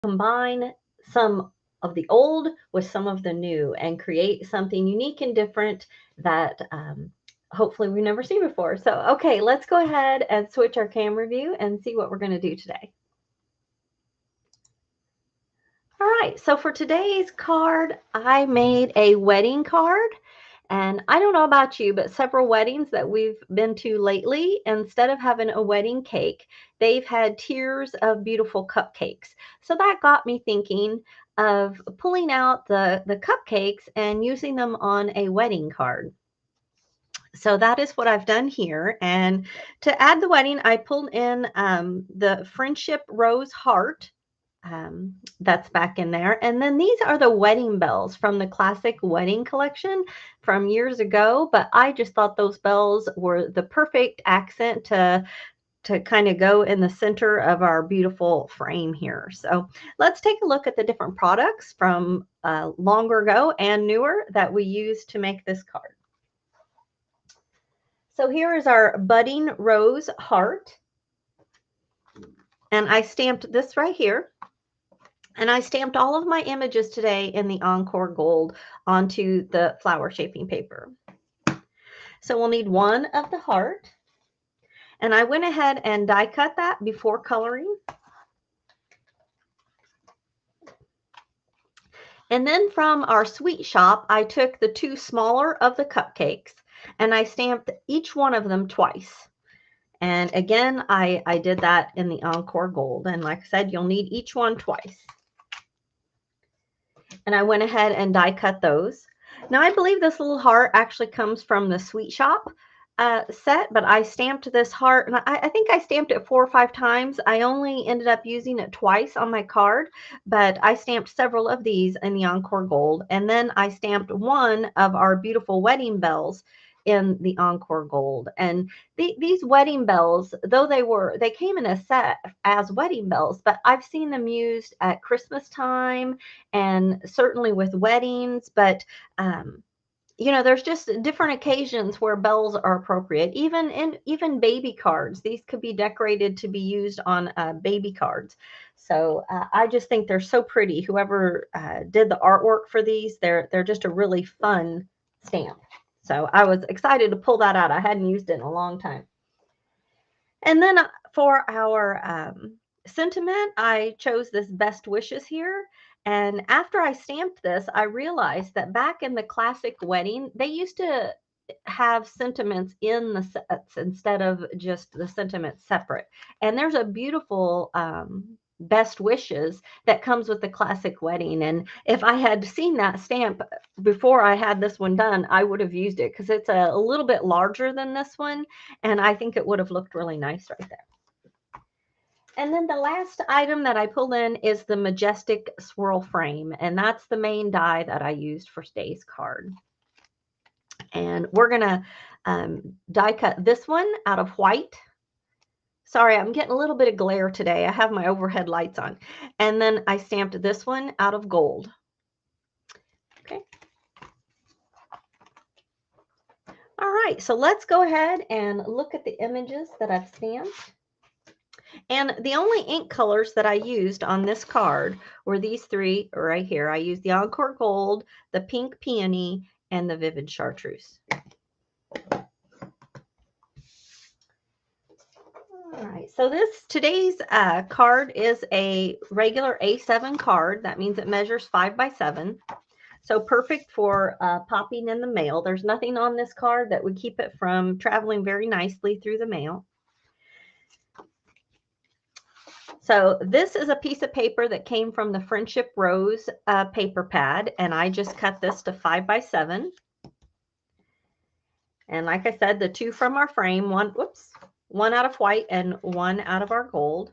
combine some of the old with some of the new and create something unique and different that hopefully we've never seen before. So, okay, let's go ahead and switch our camera view and see what we're going to do today. All right, so for today's card, I made a wedding card. And I don't know about you, but several weddings that we've been to lately, instead of having a wedding cake, they've had tiers of beautiful cupcakes. So that got me thinking of pulling out the cupcakes and using them on a wedding card. So that is what I've done here. And to add the wedding, I pulled in the Friendship Rose Heart. That's back in there. And then these are the wedding bells from the classic wedding collection from years ago. But I just thought those bells were the perfect accent to kind of go in the center of our beautiful frame here. So let's take a look at the different products from longer ago and newer that we use to make this card. So here is our budding rose heart. And I stamped this right here. And I stamped all of my images today in the Encore Gold onto the flower shaping paper. So we'll need one of the heart. And I went ahead and die cut that before coloring. And then from our sweet shop, I took the two smaller of the cupcakes and I stamped each one of them twice. And again, I did that in the Encore Gold. And like I said, you'll need each one twice. And I went ahead and die cut those. Now, I believe this little heart actually comes from the Sweet Shop set, but I stamped this heart, and I think I stamped it 4 or 5 times. I only ended up using it twice on my card, but I stamped several of these in the Encore Gold, and then I stamped one of our beautiful wedding bells in the Encore Gold. And these wedding bells, though they came in a set as wedding bells, but I've seen them used at Christmas time and certainly with weddings. But there's just different occasions where bells are appropriate. Even baby cards, these could be decorated to be used on baby cards. So I just think they're so pretty. Whoever did the artwork for these, they're just a really fun stamp. So I was excited to pull that out. I hadn't used it in a long time. And then for our sentiment, I chose this Best Wishes here. And after I stamped this, I realized that back in the classic wedding, they used to have sentiments in the sets instead of just the sentiments separate. And there's a beautiful Best Wishes that comes with the classic wedding. And if I had seen that stamp before I had this one done, I would have used it because it's a little bit larger than this one. And I think it would have looked really nice right there. And then the last item that I pulled in is the Majestic Swirl Frame. And that's the main die that I used for today's card. And we're going to die cut this one out of white. Sorry, I'm getting a little bit of glare today. I have my overhead lights on. And then I stamped this one out of gold. Okay. All right, so let's go ahead and look at the images that I've stamped. And the only ink colors that I used on this card were these three right here. I used the Encore Gold, the Pink Peony, and the Vivid Chartreuse. All right, so today's card is a regular A7 card. That means it measures 5 by 7. So perfect for popping in the mail. There's nothing on this card that would keep it from traveling very nicely through the mail. So this is a piece of paper that came from the Friendship Rose paper pad, and I just cut this to 5 by 7. And like I said, the two from our frame, one out of white and one out of our gold.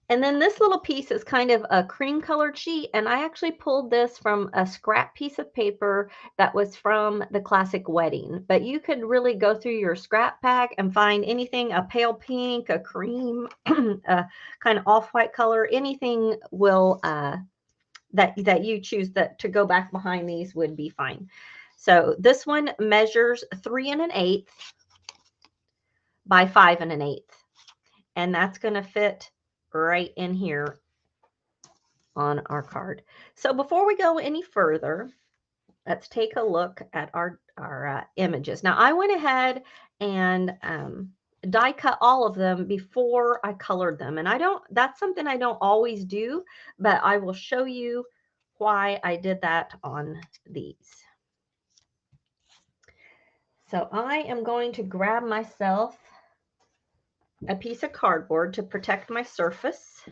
And then this little piece is kind of a cream colored sheet, and I actually pulled this from a scrap piece of paper that was from the classic wedding. But you could really go through your scrap pack and find anything, a pale pink, a cream, a kind of off-white color, anything will that you choose that to go back behind these would be fine. So this one measures 3 1/8 by 5 1/8, and that's going to fit right in here on our card. So before we go any further, let's take a look at our images. Now I went ahead and die cut all of them before I colored them. And that's something I don't always do, but I will show you why I did that on these. So I am going to grab myself a piece of cardboard to protect my surface.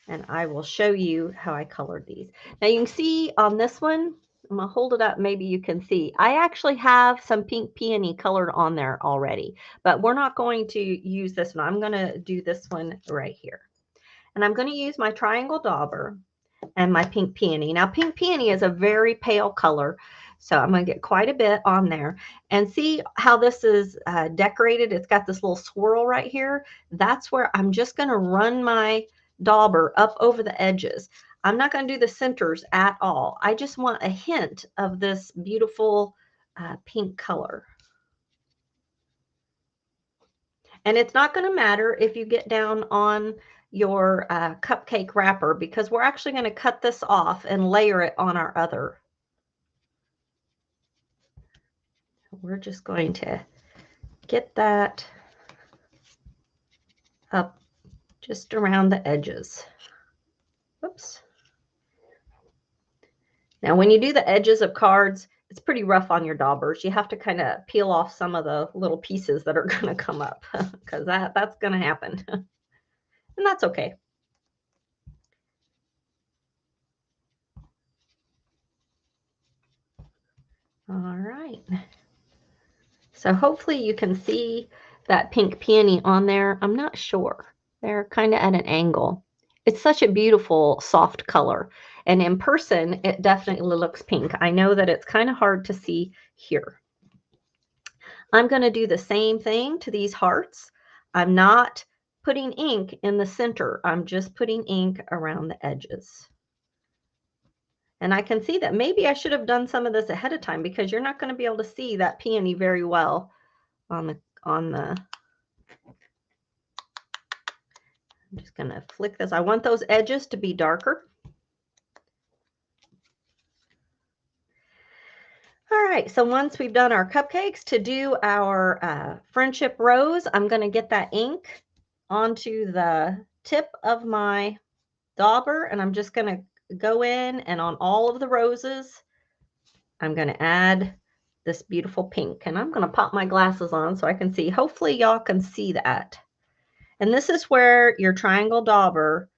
And I will show you how I colored these. Now you can see on this one, I'm gonna hold it up, maybe you can see. I actually have some pink peony colored on there already, but we're not going to use this one. I'm gonna do this one right here. And I'm gonna use my triangle dauber and my pink peony. Now pink peony is a very pale color, so I'm gonna get quite a bit on there. And see how this is decorated? It's got this little swirl right here. That's where I'm just gonna run my dauber up over the edges. I'm not going to do the centers at all. I just want a hint of this beautiful pink color. And it's not going to matter if you get down on your cupcake wrapper, because we're actually going to cut this off and layer it on our other. We're just going to get that up just around the edges. Whoops. Now, when you do the edges of cards, it's pretty rough on your daubers. You have to kind of peel off some of the little pieces that are going to come up, because that's going to happen. And that's okay. All right. So hopefully you can see that pink peony on there. I'm not sure. They're kind of at an angle. It's such a beautiful soft color. And in person, it definitely looks pink. I know that it's kind of hard to see here. I'm going to do the same thing to these hearts. I'm not putting ink in the center. I'm just putting ink around the edges. And I can see that maybe I should have done some of this ahead of time, because you're not going to be able to see that peony very well on the I'm just going to flick this. I want those edges to be darker. All right, so once we've done our cupcakes, to do our friendship rose, I'm going to get that ink onto the tip of my dauber, and I'm just going to go in, and on all of the roses, I'm going to add this beautiful pink. And I'm going to pop my glasses on so I can see. Hopefully y'all can see that. And this is where your triangle dauber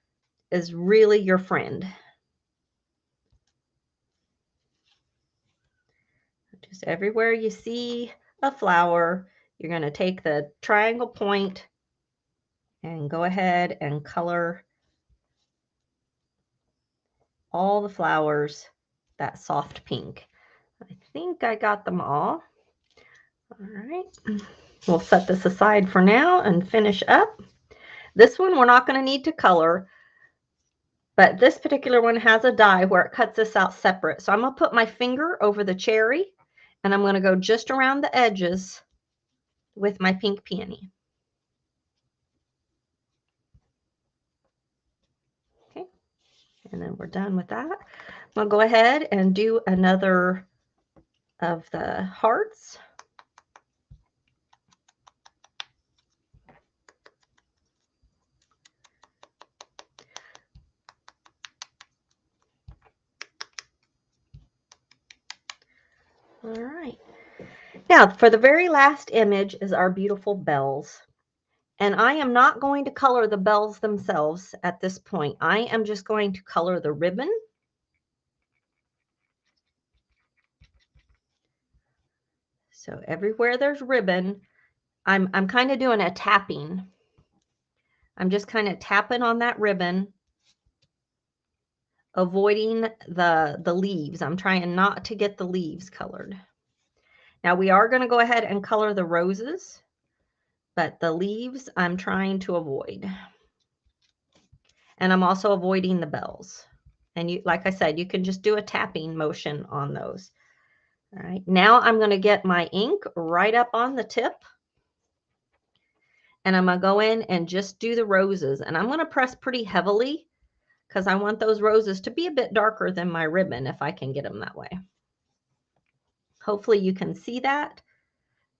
is really your friend. Just everywhere you see a flower, you're going to take the triangle point and go ahead and color all the flowers that soft pink. I think I got them all. All right. We'll set this aside for now and finish up. This one we're not going to need to color, but this particular one has a die where it cuts this out separate. So I'm going to put my finger over the cherry, and I'm going to go just around the edges with my pink peony. Okay, and then we're done with that. I'll go ahead and do another of the hearts. All right. Now, for the very last image is our beautiful bells. And I am not going to color the bells themselves at this point. I am just going to color the ribbon. So everywhere there's ribbon, I'm kind of doing a tapping. I'm just kind of tapping on that ribbon, avoiding the leaves. I'm trying not to get the leaves colored. Now we are going to go ahead and color the roses, but the leaves I'm trying to avoid. And I'm also avoiding the bells. And you, like I said, you can just do a tapping motion on those. All right, now I'm going to get my ink right up on the tip. And I'm going to go in and just do the roses. And I'm going to press pretty heavily because I want those roses to be a bit darker than my ribbon if I can get them that way. Hopefully you can see that.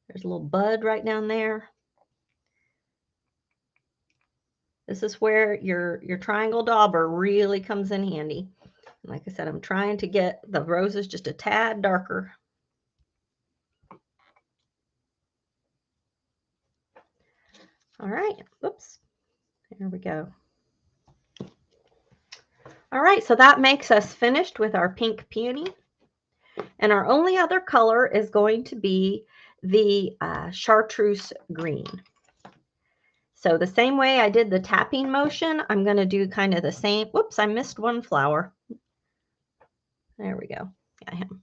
There's a little bud right down there. This is where your triangle dauber really comes in handy. Like I said, I'm trying to get the roses just a tad darker. All right, oops, there we go. All right, so that makes us finished with our pink peony. And our only other color is going to be the chartreuse green. So the same way I did the tapping motion, I'm going to do kind of the same. Whoops, I missed one flower. There we go. Got him.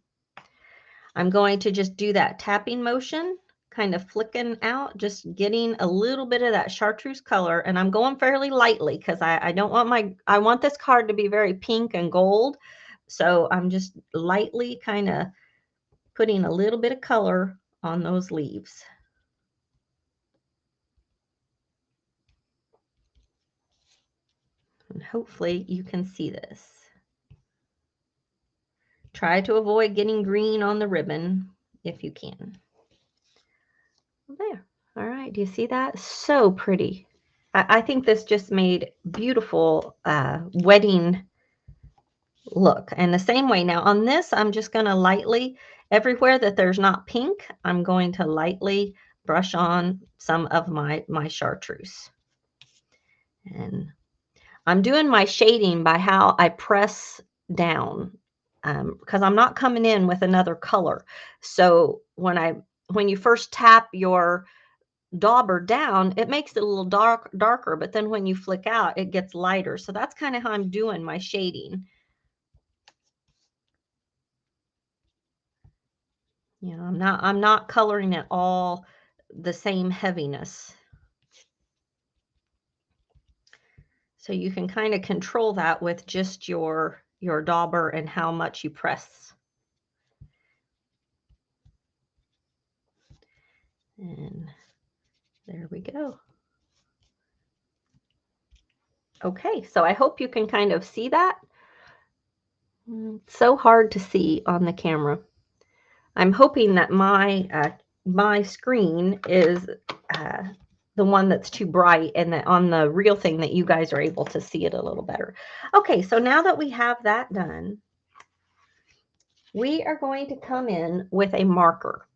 I'm going to just do that tapping motion, kind of flicking out, just getting a little bit of that chartreuse color. And I'm going fairly lightly because I don't want I want this card to be very pink and gold. So I'm just lightly kind of putting a little bit of color on those leaves. And hopefully you can see this. Try to avoid getting green on the ribbon if you can. There. All right. Do you see that? So pretty. I think this just made beautiful wedding look. And the same way now on this, I'm just going to lightly, everywhere that there's not pink, I'm going to lightly brush on some of my chartreuse. And I'm doing my shading by how I press down because I'm not coming in with another color. So when you first tap your dauber down, it makes it a little darker, but then when you flick out, it gets lighter. So that's kind of how I'm doing my shading. You know, I'm not coloring it all the same heaviness. So you can kind of control that with just your dauber and how much you press. And there we go. Okay, so I hope you can kind of see that. It's so hard to see on the camera. I'm hoping that my screen is the one that's too bright and that on the real thing that you guys are able to see it a little better. Okay, so now that we have that done, we are going to come in with a marker.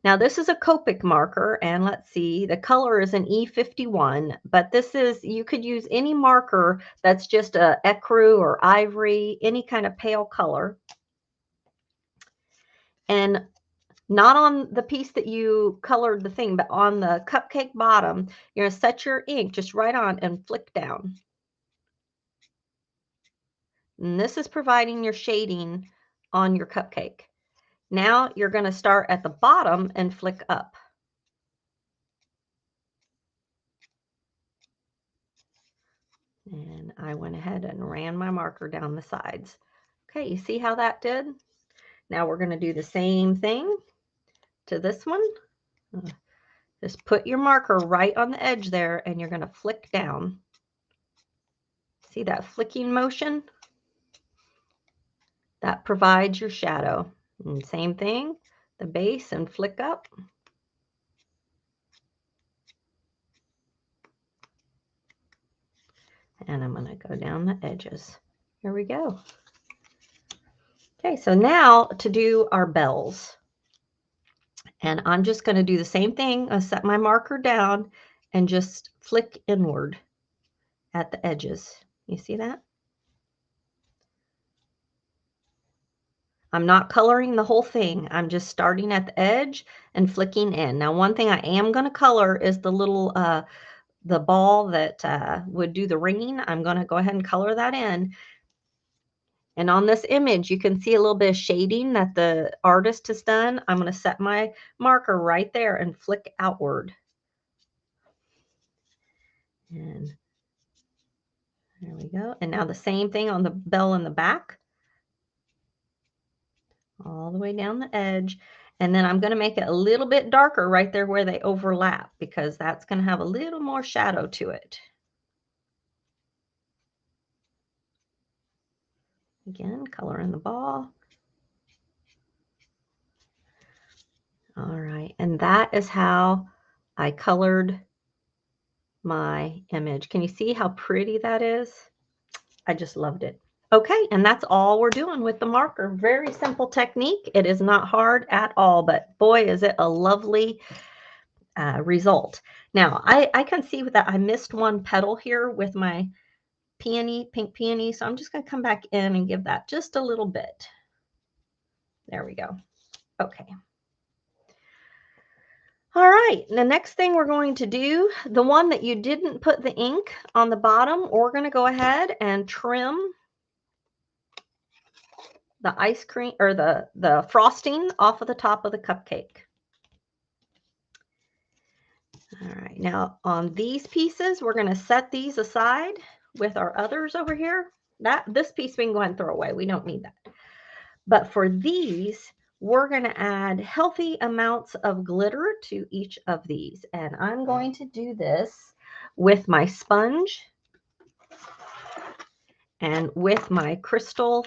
Now this is a Copic marker, and let's see, the color is an E51, but this is, you could use any marker that's just a ecru or ivory, any kind of pale color. And not on the piece that you colored the thing, but on the cupcake bottom, you're going to set your ink just right on and flick down. And this is providing your shading on your cupcake. Now you're going to start at the bottom and flick up. And I went ahead and ran my marker down the sides. Okay, you see how that did? Now we're going to do the same thing to this one. Just put your marker right on the edge there and you're going to flick down. See that flicking motion? That provides your shadow. And same thing, the base and flick up. And I'm going to go down the edges. Here we go. Okay, so now to do our bells. And I'm just going to do the same thing. I'll set my marker down and just flick inward at the edges. You see that? I'm not coloring the whole thing. I'm just starting at the edge and flicking in. Now, one thing I am going to color is the little, the ball that would do the ringing. I'm going to go ahead and color that in. And on this image, you can see a little bit of shading that the artist has done. I'm going to set my marker right there and flick outward. And there we go. And now the same thing on the bell in the back. All the way down the edge. And then I'm going to make it a little bit darker right there where they overlap, because that's going to have a little more shadow to it. Again, color in the ball. All right, and that is how I colored my image. Can you see how pretty that is? I just loved it. Okay, and that's all we're doing with the marker. Very simple technique. It is not hard at all, but boy, is it a lovely result. Now, I can see that I missed one petal here with my peony, pink peony, so I'm just going to come back in and give that just a little bit. There we go. Okay. All right, the next thing we're going to do, the one that you didn't put the ink on the bottom, we're going to go ahead and trim the ice cream or the frosting off of the top of the cupcake. All right, now on these pieces, we're going to set these aside with our others over here. This piece we can go ahead and throw away. We don't need that. But for these, we're going to add healthy amounts of glitter to each of these. And I'm going to do this with my sponge and with my crystal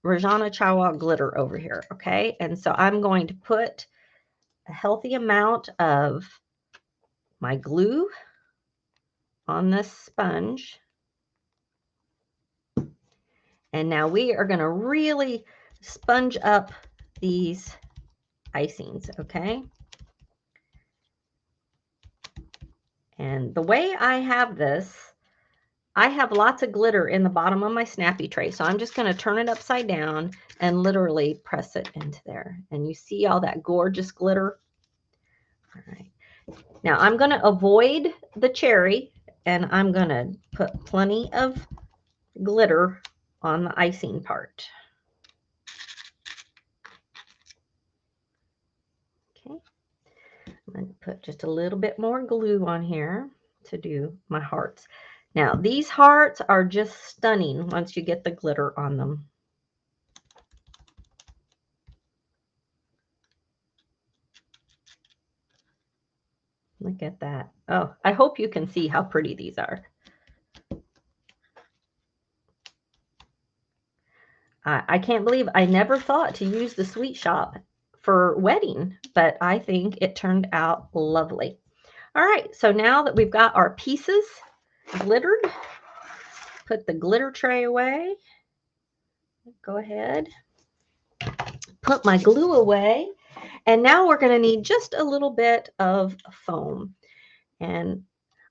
Rajana Chawa glitter over here. Okay, and so I'm going to put a healthy amount of my glue on this sponge. And now we are going to really sponge up these icings, okay? And the way I have this, I have lots of glitter in the bottom of my snappy tray. So I'm just going to turn it upside down and literally press it into there. And you see all that gorgeous glitter? All right. Now I'm going to avoid the cherry, and I'm going to put plenty of glitter on the icing part. Okay. I'm going to put just a little bit more glue on here to do my hearts. Now, these hearts are just stunning once you get the glitter on them. Look at that. Oh, I hope you can see how pretty these are. I can't believe I never thought to use the Sweet Shop for wedding, but I think it turned out lovely. All right, so now that we've got our pieces glittered, put the glitter tray away. Go ahead, put my glue away, and now we're going to need just a little bit of foam. And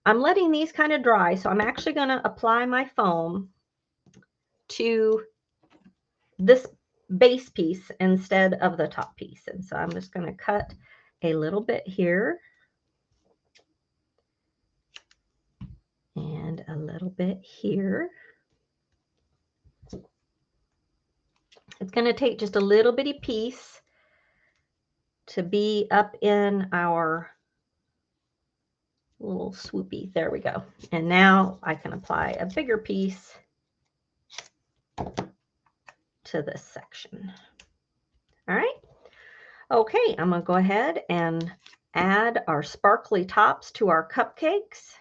I'm letting these kind of dry, so I'm actually going to apply my foam to this base piece instead of the top piece. And so I'm just going to cut a little bit here and a little bit here. It's going to take just a little bitty piece to be up in our little swoopy. There we go. And now I can apply a bigger piece to this section. All right. Okay, I'm going to go ahead and add our sparkly tops to our cupcakes.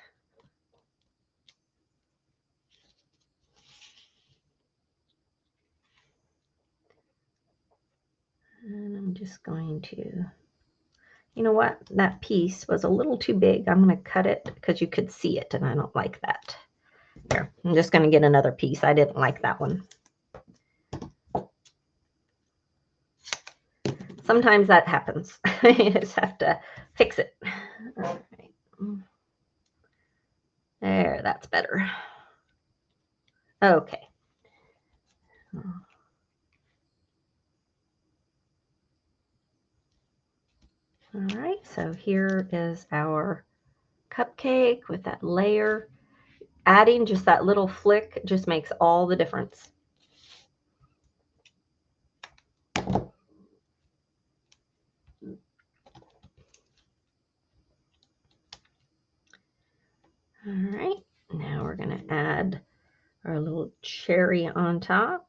And I'm just going to, you know what? That piece was a little too big. I'm going to cut it because you could see it, and I don't like that. Here, I'm just going to get another piece. I didn't like that one. Sometimes that happens. You just have to fix it. All right. There, that's better. Okay. All right, so here is our cupcake with that layer. Adding just that little flick just makes all the difference. All right, now we're going to add our little cherry on top.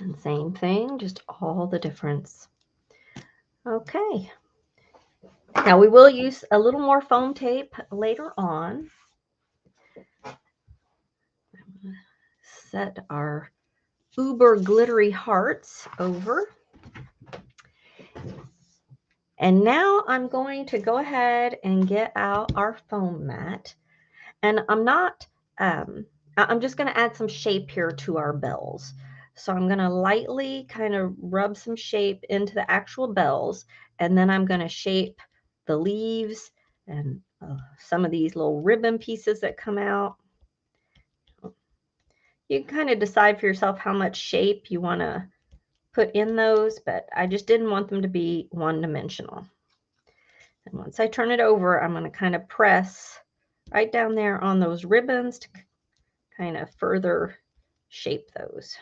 And same thing, just all the difference. Okay. Now we will use a little more foam tape later on. Set our uber glittery hearts over. And now I'm going to go ahead and get out our foam mat. And I'm just going to add some shape here to our bells. So I'm going to lightly kind of rub some shape into the actual bells, and then I'm going to shape the leaves and some of these little ribbon pieces that come out. You can kind of decide for yourself how much shape you want to put in those, but I just didn't want them to be one-dimensional. And once I turn it over, I'm going to kind of press right down there on those ribbons to kind of further shape those.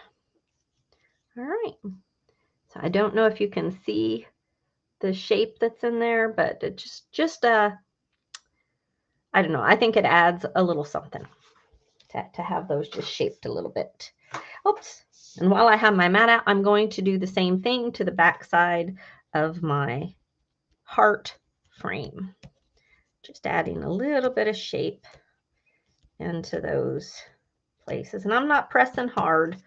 All right. So I don't know if you can see the shape that's in there, but it just I don't know. I think it adds a little something to have those just shaped a little bit. Oops. And while I have my mat out, I'm going to do the same thing to the back side of my heart frame. Just adding a little bit of shape into those places. And I'm not pressing hard,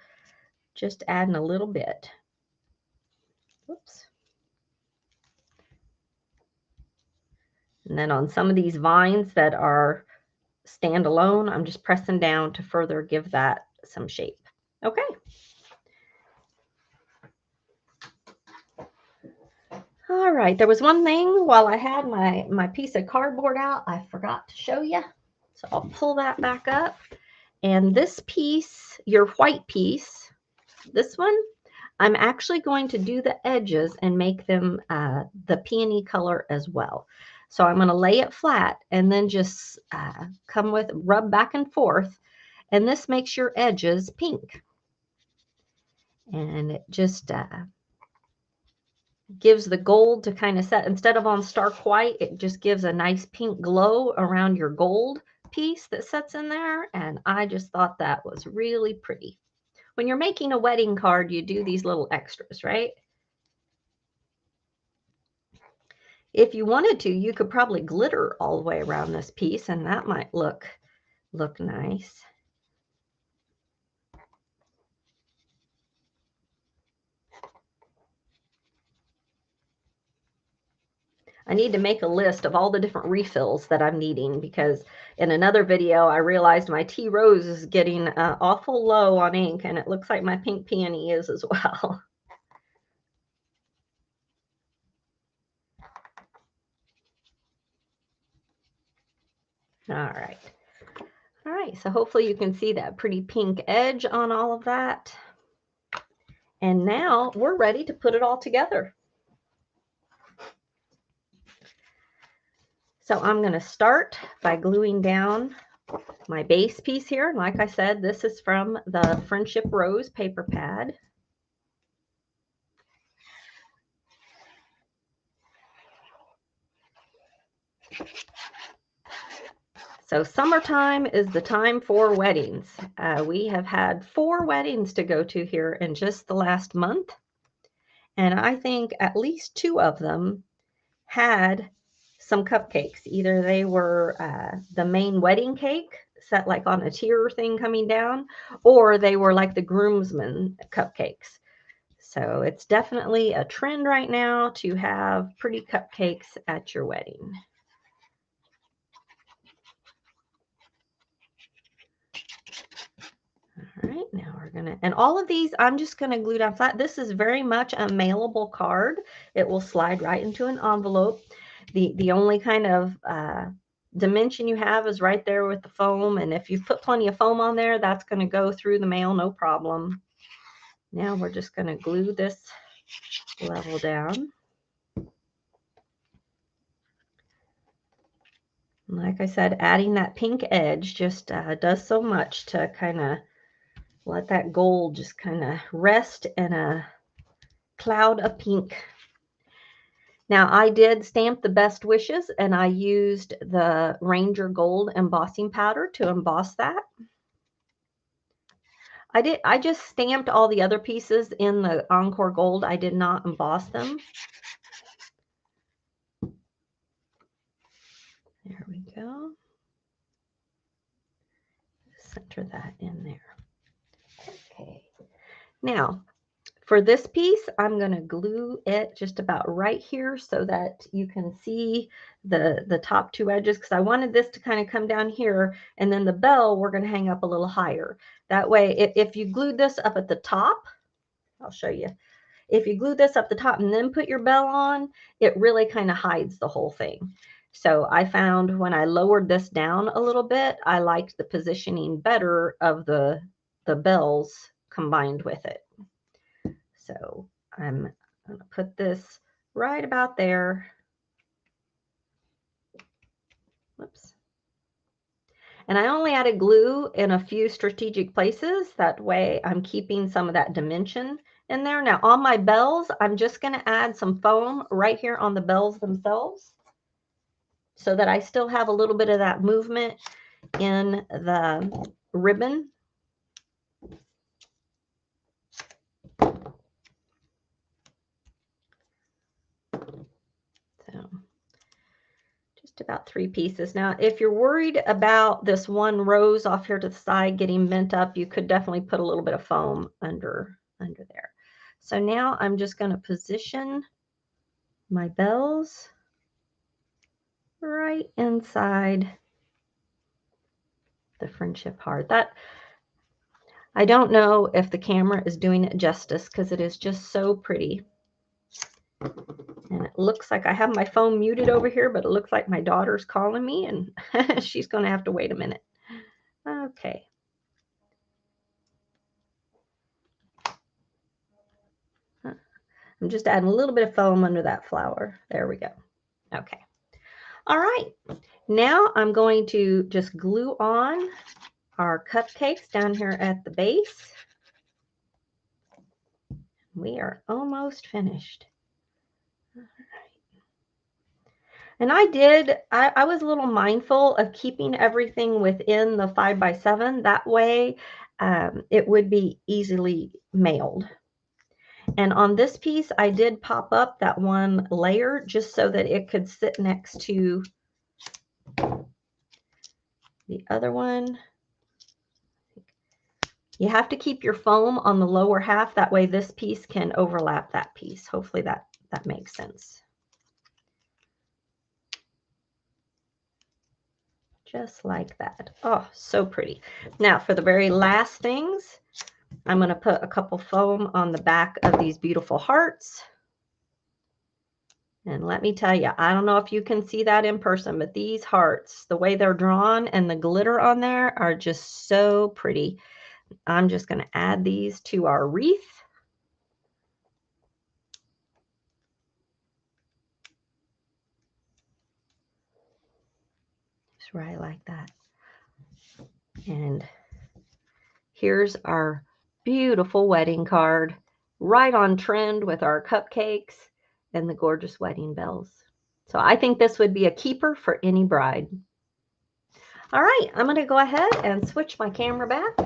just adding a little bit. Whoops. And then on some of these vines that are standalone, I'm just pressing down to further give that some shape. Okay. All right, there was one thing while I had my piece of cardboard out, I forgot to show you. So I'll pull that back up. And this piece, your white piece, this one, I'm actually going to do the edges and make them the peony color as well. So I'm going to lay it flat and then just rub back and forth. And this makes your edges pink. And it just gives the gold to kind of set. Instead of on stark white, it just gives a nice pink glow around your gold piece that sets in there. And I just thought that was really pretty. When you're making a wedding card, you do these little extras, right? If you wanted to, you could probably glitter all the way around this piece, and that might look nice. I need to make a list of all the different refills that I'm needing, because in another video, I realized my tea rose is getting awful low on ink, and it looks like my pink peony is as well. All right. All right, so hopefully you can see that pretty pink edge on all of that. And now we're ready to put it all together. So I'm going to start by gluing down my base piece here. And like I said, this is from the Friendship Rose paper pad. So summertime is the time for weddings. We have had 4 weddings to go to here in just the last month. And I think at least 2 of them had some cupcakes. Either they were the main wedding cake set like on a tier thing coming down, or they were like the groomsmen cupcakes. So it's definitely a trend right now to have pretty cupcakes at your wedding. All right, now we're gonna, and all of these I'm just gonna glue down flat. This is very much a mailable card. It will slide right into an envelope. The only kind of dimension you have is right there with the foam, and if you've put plenty of foam on there, that's going to go through the mail, no problem. Now we're just going to glue this level down. Like I said, adding that pink edge just does so much to kind of let that gold just kind of rest in a cloud of pink. Now, I did stamp the best wishes, and I used the Ranger Gold embossing powder to emboss that. I just stamped all the other pieces in the Encore Gold. I did not emboss them. There we go. Center that in there. Okay. Now, for this piece, I'm going to glue it just about right here so that you can see the top two edges, because I wanted this to kind of come down here, and then the bell we're going to hang up a little higher. That way, if you glued this up at the top, I'll show you. If you glue this up the top and then put your bell on, it really kind of hides the whole thing. So I found when I lowered this down a little bit, I liked the positioning better of the bells combined with it. So I'm going to put this right about there. Whoops. And I only added glue in a few strategic places. That way I'm keeping some of that dimension in there. Now on my bells, I'm just going to add some foam right here on the bells themselves so that I still have a little bit of that movement in the ribbon. So just about 3 pieces. Now, if you're worried about this one rose off here to the side getting bent up, you could definitely put a little bit of foam under there. So now I'm just going to position my bells right inside the friendship heart. That, I don't know if the camera is doing it justice because it is just so pretty. And it looks like I have my phone muted over here, but it looks like my daughter's calling me, and she's going to have to wait a minute. Okay. I'm just adding a little bit of foam under that flower. There we go. Okay. All right. Now I'm going to just glue on our cupcakes down here at the base. We are almost finished. All right. And I was a little mindful of keeping everything within the 5x7. That way it would be easily mailed. And on this piece, I did pop up that one layer just so that it could sit next to the other one. You have to keep your foam on the lower half. That way this piece can overlap that piece. Hopefully that makes sense. Just like that. Oh, so pretty. Now for the very last things, I'm going to put a couple foam on the back of these beautiful hearts. And let me tell you, I don't know if you can see that in person, but these hearts, the way they're drawn and the glitter on there are just so pretty. I'm just going to add these to our wreath. Just right like that. And here's our beautiful wedding card, right on trend with our cupcakes and the gorgeous wedding bells. So I think this would be a keeper for any bride. All right, I'm going to go ahead and switch my camera back.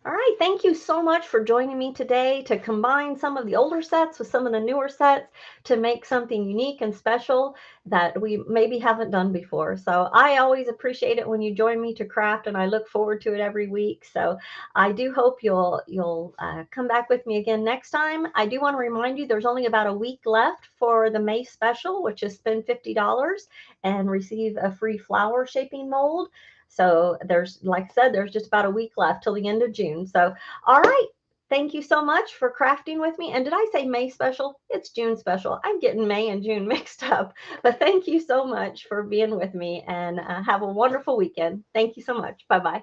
All right, thank you so much for joining me today to combine some of the older sets with some of the newer sets to make something unique and special that we maybe haven't done before. So I always appreciate it when you join me to craft, and I look forward to it every week. So I do hope you'll come back with me again next time. I do want to remind you there's only about a week left for the May special, which is spend $50 and receive a free flower shaping mold. So there's, like I said, there's just about a week left till the end of June. So, all right. Thank you so much for crafting with me. And did I say May special? It's June special. I'm getting May and June mixed up. But thank you so much for being with me, and have a wonderful weekend. Thank you so much. Bye-bye.